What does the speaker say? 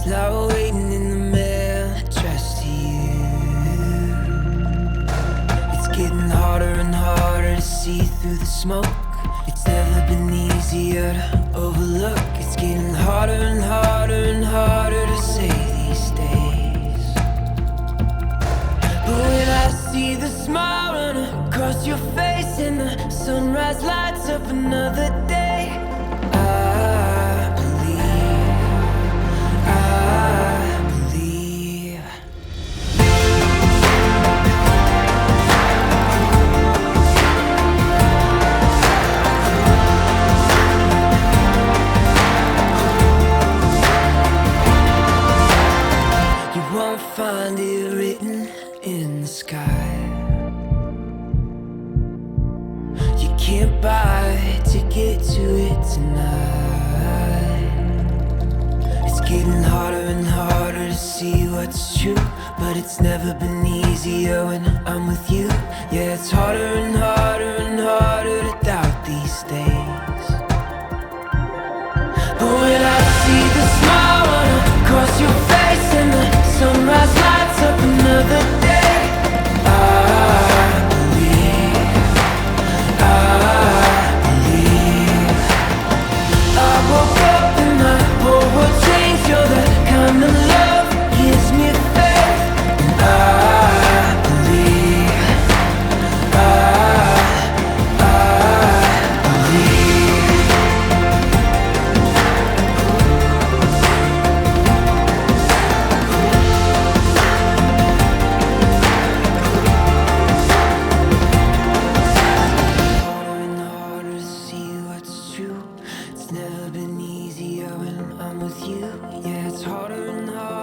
Now waiting in the mail, addressed to you. It's getting harder and harder to see through the smoke. It's never been easier to overlook. It's getting harder and harder and harder to say these days. But when I see the smile run across your face and the sunrise lights up another day, I believe. You won't find it written in the sky. You can't buy a ticket to it tonight. It's getting harder and harder to see what's true, but it's never been easier when I'm with you. Yeah, it's harder and harder and harder to doubt these days. But when I see the smile run across your face and the sunrise lights up another day, I believe. I woke up and my whole world changed. You're the kind of love gives me faith, and I believe. Harder and harder to see what's true. It's never been easier when I'm with you. Yeah, it's harder and harder.